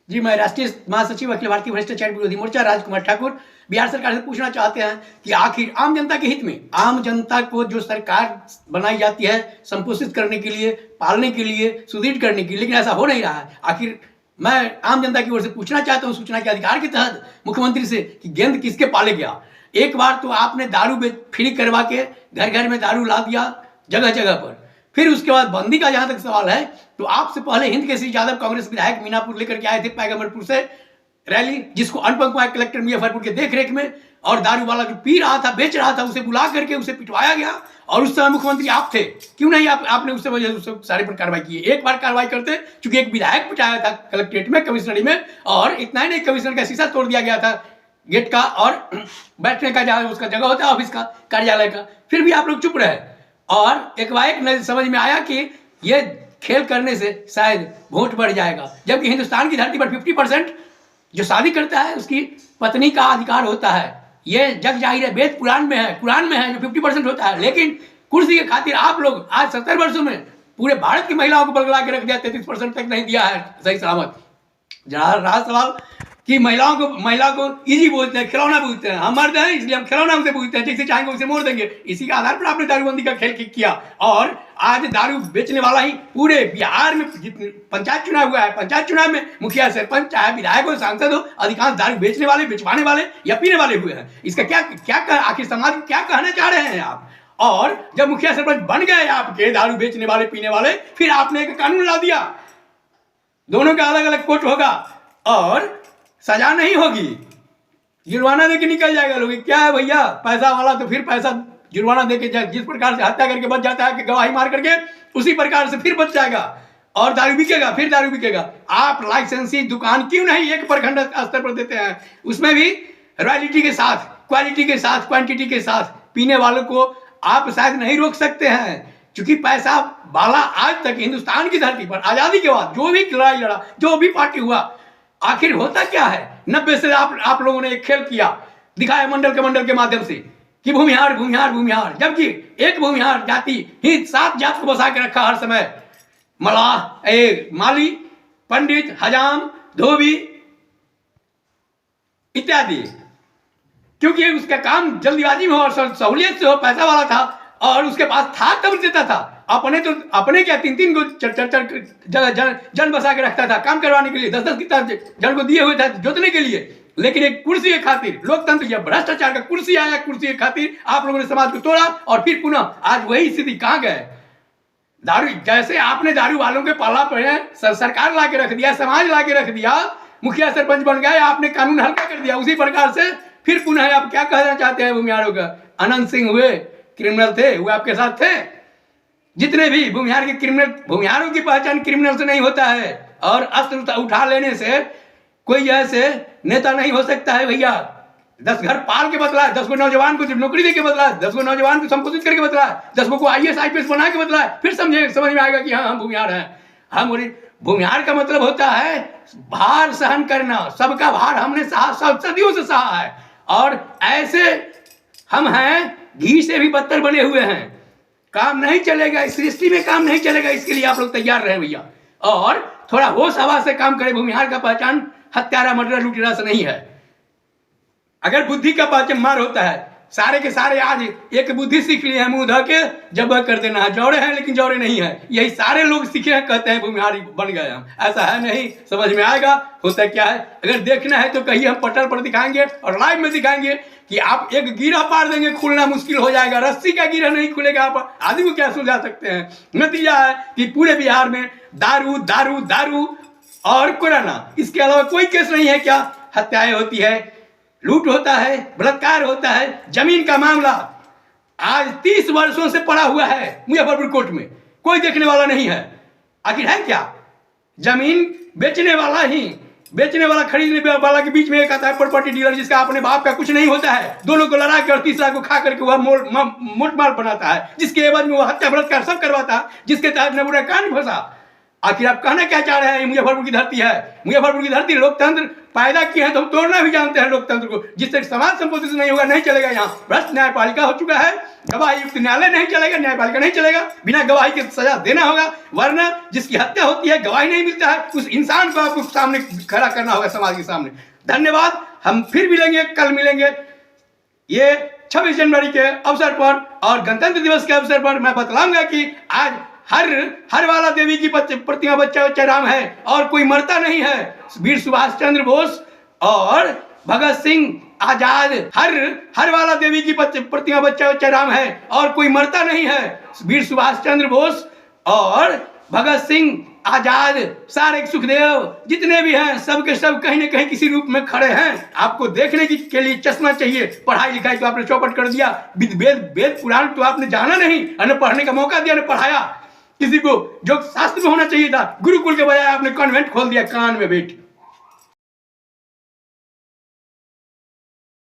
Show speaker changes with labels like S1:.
S1: जी, मैं राष्ट्रीय महासचिव अखिल भारतीय भ्रष्टाचार विरोधी मोर्चा राजकुमार ठाकुर बिहार सरकार से पूछना चाहते हैं कि आखिर आम जनता के हित में, आम जनता को जो सरकार बनाई जाती है संपोषित करने के लिए, पालने के लिए, सुदृढ़ करने के लिए, लेकिन ऐसा हो नहीं रहा है। आखिर मैं आम जनता की ओर से पूछना चाहता हूँ सूचना के अधिकार के तहत मुख्यमंत्री से कि गेंद किसके पाले गया। एक बार तो आपने दारू फ्री करवा के घर घर में दारू ला दिया जगह जगह पर। फिर उसके बाद बंदी का जहां तक सवाल है तो आपसे पहले हिंद केसरी यादव कांग्रेस विधायक मीनापुर लेकर के आए थे पैगंबरपुर से रैली, जिसको अनुपम कुमार कलेक्टर मुजफ्फरपुर के देखरेख में, और दारू वाला जो पी रहा था, बेच रहा था, उसे बुला करके उसे पिटवाया गया। और उस समय मुख्यमंत्री आप थे, क्यों नहीं आपने उससे वजह उस सारे पर कार्रवाई की। एक बार कार्रवाई करते, चूंकि एक विधायक पिटाया था कलेक्ट्रेट में, कमिश्नरी में, और इतना ही नहीं, कमिश्नर का शीशा तोड़ दिया गया था गेट का और बैठने का जहां उसका जगह होता है ऑफिस का, कार्यालय का, फिर भी आप लोग चुप रहे। और एक समझ में आया कि ये खेल करने से शायद वोट बढ़ जाएगा, जबकि हिंदुस्तान की धरती पर 50% जो शादी करता है उसकी पत्नी का अधिकार होता है। ये जग जाहिर है, वेद पुराण में है, कुरान में है, जो 50% होता है। लेकिन कुर्सी के खातिर आप लोग आज 70 वर्षों में पूरे भारत की महिलाओं को बलगला के रख दिया, 33% तक नहीं दिया है सही सलामत। जहाँ रहा सवाल कि महिला को इजी बोलते हैं, खिलौना बोलते हैं। हम मर्द हैं इसलिए हम खिलौना उसे बोलते हैं, जैसे चाहेंगे उसे मोड़ देंगे। इसी के आधार पर आपने दारूबंदी का खेल किया, और आज दारू बेचने वाला ही पूरे बिहार में जितने पंचायत चुनाव हुआ है, पंचायत चुनाव में मुखिया, सरपंच, चाहे विधायक हो, सांसद हो, अधिकांश दारू बेचने वाले, बिचवाने वाले या पीने वाले हुए हैं। इसका क्या आखिर समाज को क्या कहना चाह रहे हैं आप? और जब मुखिया सरपंच बन गए आपके दारू बेचने वाले, पीने वाले, फिर आपने एक कानून ला दिया, दोनों का अलग अलग कोर्ट होगा और सजा नहीं होगी, जुर्माना देके निकल जाएगा लोग। क्या है भैया, पैसा वाला तो फिर पैसा जुर्माना देके जिस प्रकार से हत्या करके बच जाता है कि गवाही मार करके, उसी प्रकार से फिर बच जाएगा और दारू बिकेगा, फिर दारू बिकेगा। आप लाइसेंसी दुकान क्यों नहीं एक प्रखंड स्तर पर देते हैं, उसमें भी रॉयल्टी के साथ, क्वालिटी के साथ, क्वांटिटी के साथ। पीने वालों को आप शायद नहीं रोक सकते हैं, क्योंकि पैसा वाला आज तक हिंदुस्तान की धरती पर आजादी के बाद जो भी लड़ाई लड़ा, जो भी पार्टी हुआ, आखिर होता क्या है। 90 से आप लोगों ने एक खेल किया, दिखाया मंडल के माध्यम से कि भूमिहार भूमिहार भूमिहार, जबकि एक भूमिहार जाति ही 7 जात को बसा के रखा हर समय, मलाह, माली, पंडित, हजाम, धोबी इत्यादि। क्योंकि उसका काम जल्दीबाजी में हो और सहूलियत से हो, पैसा वाला था और उसके पास था तब देता था। अपने क्या 3 को जन बसा के रखता था काम करवाने के लिए, 10 की जन को दिए हुए थे जोतने के लिए। लेकिन एक कुर्सी के खातिर, लोकतंत्र या भ्रष्टाचार का कुर्सी आया, कुर्सी के खातिर आप लोगों ने समाज को तोड़ा और फिर पुनः आज वही स्थिति कहां गए। दारू, जैसे आपने दारू वालों के पाला पे सरकार ला के रख दिया, समाज ला के रख दिया, मुखिया सरपंच बन गए, आपने कानून हल्का कर दिया, उसी प्रकार से फिर पुनः आप क्या कहना चाहते हैं भूमिहारों का? अनंत सिंह हुए क्रिमिनल थे, वो आपके साथ थे। जितने भी भूमिहार के क्रिमिनल, भूमिहारों की पहचान क्रिमिनल से नहीं होता है, और अस्त्र उठा लेने से कोई ऐसे नेता नहीं हो सकता है भैया। 10 घर पाल के बदला, 10 को नौजवान को नौकरी दे के बदला, 10 को नौजवान को संपोषित करके बदला, 10 को IAS IPS बना के बदला, फिर समझ में आएगा कि हाँ हम भूमिहार हैं। हम भूमिहार का मतलब होता है भार सहन करना, सबका भार हमने सदियों से सहा है, और ऐसे हम हैं घी से भी बदतर बने हुए हैं। काम नहीं चलेगा, इस सृष्टि में काम नहीं चलेगा, इसके लिए आप लोग तैयार रहे भैया, और थोड़ा होश हवा से काम करें। भूमिहार का पहचान हत्यारा, मर्डर, लुटेरा से नहीं है। अगर बुद्धि का पहचान मार होता है, सारे के सारे आज एक बुद्धि सीख लिए हैं, मुंह धो के जब कर देना है, जौरे हैं लेकिन जौरे नहीं है, यही सारे लोग सीखे हैं, कहते हैं भूमिहारी बन गए हम। ऐसा है नहीं, समझ में आएगा होता क्या है। अगर देखना है तो कहीं हम पटल पर दिखाएंगे और लाइव में दिखाएंगे कि आप एक गिरा पार देंगे, खुलना मुश्किल हो जाएगा, रस्सी का गिरा नहीं खुलेगा। आप आदमी को क्या सुलझा सकते हैं? नतीजा है कि पूरे बिहार में दारू दारू दारू और कोरोना, इसके अलावा कोई केस नहीं है। क्या हत्याएं होती है, लूट होता है, बलात्कार होता है। जमीन का मामला आज 30 वर्षों से पड़ा हुआ है मुजफ्फरपुर कोर्ट में, कोई देखने वाला नहीं है। आखिर है क्या? जमीन बेचने वाला खरीदने वाला के बीच में एक आता है प्रॉपर्टी डीलर, जिसका अपने बाप का कुछ नहीं होता है, दोनों को लड़ा कर तीसरा को खा करके वह मोट माल बनाता है, जिसके एवज में वह हत्या बलात्कार सब करवाता है, जिसके तहत न बुरा कांड फंसा। आखिर आप कहना क्या चाह रहे हैं? मुजफ्फरपुर की धरती है, मुजफ्फरपुर की धरती लोकतंत्र पैदा किए हैं तो हम तोड़ना भी जानते हैं लोकतंत्र को। जिससे समाज संपोषित नहीं होगा, नहीं चलेगा। यहाँ भ्रष्ट न्यायपालिका हो चुका है, गवाही युक्त न्यायालय नहीं चलेगा, न्यायपालिका नहीं चलेगा, बिना गवाही के सजा देना होगा। वरना जिसकी हत्या होती है, गवाही नहीं मिलता है, उस इंसान को आपको सामने खड़ा करना होगा, समाज के सामने। धन्यवाद। हम फिर मिलेंगे, कल मिलेंगे। ये 26 जनवरी के अवसर पर और गणतंत्र दिवस के अवसर पर मैं बतलाऊंगा कि आज हर वाला देवी की प्रतिमा बच्चा बच्चा राम है और कोई मरता नहीं है। वीर सुभाष चंद्र बोस और भगत सिंह आजाद, हर वाला देवी की प्रतिमा बच्चा बच्चा राम है और कोई मरता नहीं है। वीर सुभाष चंद्र बोस और भगत सिंह आजाद, सारे सुखदेव, जितने भी हैं सबके सब कहीं न कहीं किसी रूप में खड़े हैं। आपको देखने के लिए चश्मा चाहिए। पढ़ाई लिखाई तो आपने चौपट कर दिया, वेद पुराण तो आपने जाना नहीं, न पढ़ने का मौका दिया, न पढ़ाया किसी को। जो शास्त्र में होना चाहिए था, गुरुकुल के बजाय आपने कॉन्वेंट खोल दिया कान में बैठ।